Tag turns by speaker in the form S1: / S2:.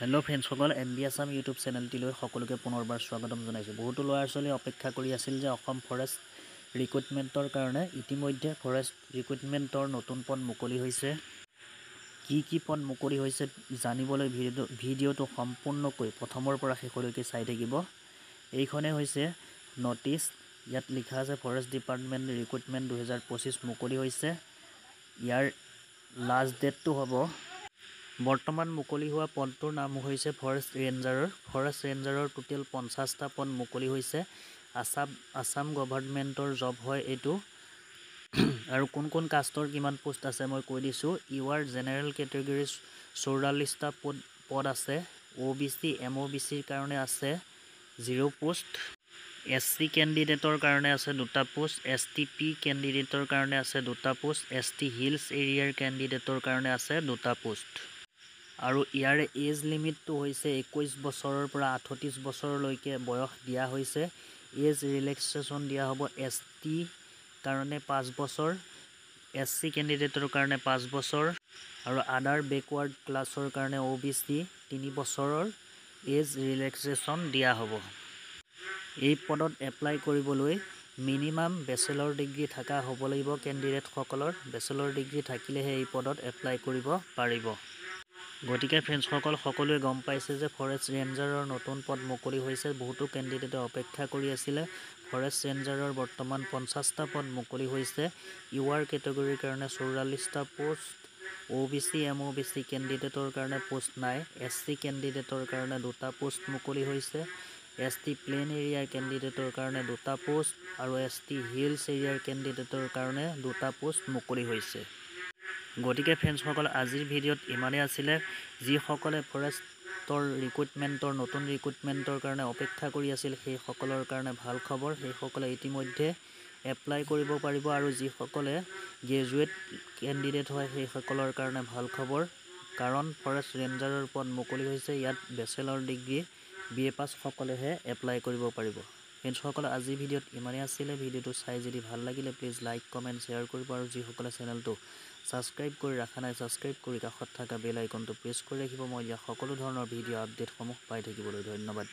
S1: Hello' ফ্ৰেণ্ডসকল, MB Assam YouTube চেনেলটিলৈ সকলোকে পুনৰবাৰ স্বাগতম জনাইছোঁ। বহুতো ল'ৰা ছোৱালী অপেক্ষা কৰি আছিল যে অসম ফৰেষ্ট ৰিক্ৰুটমেণ্টৰ কাৰণে। ইতিমধ্যে ফৰেষ্ট ৰিক্ৰুটমেণ্টৰ নতুন পদ মুকলি হৈছে। কি পদ মুকলি হৈছে জানিবলৈ ভিডিঅ'টো সম্পূৰ্ণকৈ প্ৰথমৰ পৰা শেষলৈকে চাই থাকিব। এইখনে হৈছে নটিচ। ইয়াত লিখা আছে ফৰেষ্ট ডিপাৰ্টমেণ্ট ৰিক্ৰুটমেণ্ট 2025 মুকলি হৈছে। ইয়াৰ লাষ্ট ডেটটো হ'ব। বৰ্তমান মুকলি হোৱা পদটোৰ নাম হৈছে ফৰেষ্ট ৰেঞ্জাৰৰ টোটেল 50টা পদ মুকলি হৈছে। আছাম গভৰ্ণমেণ্টৰ জব হয় এইটো। আৰু কোন কাষ্টৰ কিমান পোষ্ট আছে মই কৈ দিছোঁ। ইউআৰ জেনেৰেল কেটেগৰীজ 44টা পদ আছে। OBC MOBCৰ কাৰণে আছে 0 পোষ্ট। SC কেণ্ডিডেটৰ কাৰণে আছে 2টা পোষ্ট। STP কেণ্ডিডেটৰ কাৰণে আছে 2টা পোষ্ট। ST হিলছ এৰিয়াৰ কেণ্ডিডেটৰ কাৰণে আছে 2টা পোষ্ট। আৰু ইয়াৰে এজ লিমিটটো হৈছে 21 বছৰৰ পৰা 38 বছৰলৈকে বয়স দিয়া হৈছে। এজ ৰিলেক্সেশ্যন দিয়া হ'ব ST কাৰণে 5 বছৰ, SC কেণ্ডিডেটৰ কাৰণে 5 বছৰ আৰু আদাৰ বেকৱাৰ্ড ক্লাছৰ কাৰণে OBC 3 বছৰৰ এজ ৰিলেক্সেশ্যন দিয়া হ'ব। এই পদত এপ্লাই কৰিবলৈ মিনিমাম বেচেলৰ ডিগ্ৰী থকা হ'ব লাগিব। কেণ্ডিডেটসকলৰ বেচেলৰ ডিগ্ৰী থাকিলেহে এই পদত এপ্লাই কৰিব পাৰিব। গতিকে ফ্ৰেণ্ডসকল, সকলোৱে গম পাইছে যে ফৰেষ্ট ৰেঞ্জাৰৰ নতুন পদ মুকলি হৈছে। বহুতো কেণ্ডিডেটে অপেক্ষা কৰি আছিলে। ফৰেষ্ট ৰেঞ্জাৰৰ বৰ্তমান 50টা পদ মুকলি হৈছে। ইউআৰ কেটেগৰীৰ কাৰণে 44টা পোষ্ট। OBC MOBC কেণ্ডিডেটৰ কাৰণে পোষ্ট নাই। SC কেণ্ডিডেটৰ কাৰণে 2টা পোষ্ট মুকলি হৈছে। ST প্লেন এৰিয়াৰ কেণ্ডিডেটৰ কাৰণে 2টা পোষ্ট আৰু ST হিলছ এৰিয়াৰ কেণ্ডিডেটৰ কাৰণে 2টা পোষ্ট মুকলি হৈছে। গতিকে ফ্ৰেণ্ডসকল, আজিৰ ভিডিঅ'ত ইমানেই আছিলে। যিসকলে ফৰেষ্টৰ নতুন ৰিক্ৰুটমেণ্টৰ কাৰণে অপেক্ষা কৰি আছিল সেইসকলৰ কাৰণে ভাল খবৰ। সেইসকলে ইতিমধ্যে এপ্লাই কৰিব পাৰিব। আৰু যিসকলে গ্ৰেজুৱেট কেণ্ডিডেট হয় সেইসকলৰ কাৰণে ভাল খবৰ, কাৰণ ফৰেষ্ট ৰেঞ্জাৰৰ পদ মুকলি হৈছে। ইয়াত বেচেলৰ ডিগ্ৰী BA পাছ সকলেহে এপ্লাই কৰিব পাৰিব। ফ্ৰেণ্ডসকল, আজিৰ ভিডিঅ'ত ইমানেই আছিলে। ভিডিঅ'টো চাই যদি ভাল লাগিলে প্লিজ লাইক কমেণ্ট শ্বেয়াৰ কৰিব। আৰু যিসকলে চেনেলটো ছাবস্ক্ৰাইব কৰি ৰখা নাই, ছাবস্ক্ৰাইব কৰি কাষত থকা বেল আইকনটো প্ৰেছ কৰি ৰাখিব। মই দিয়া সকলো ধৰণৰ ভিডিঅ' আপডেটসমূহ পাই থাকিবলৈ। ধন্যবাদ।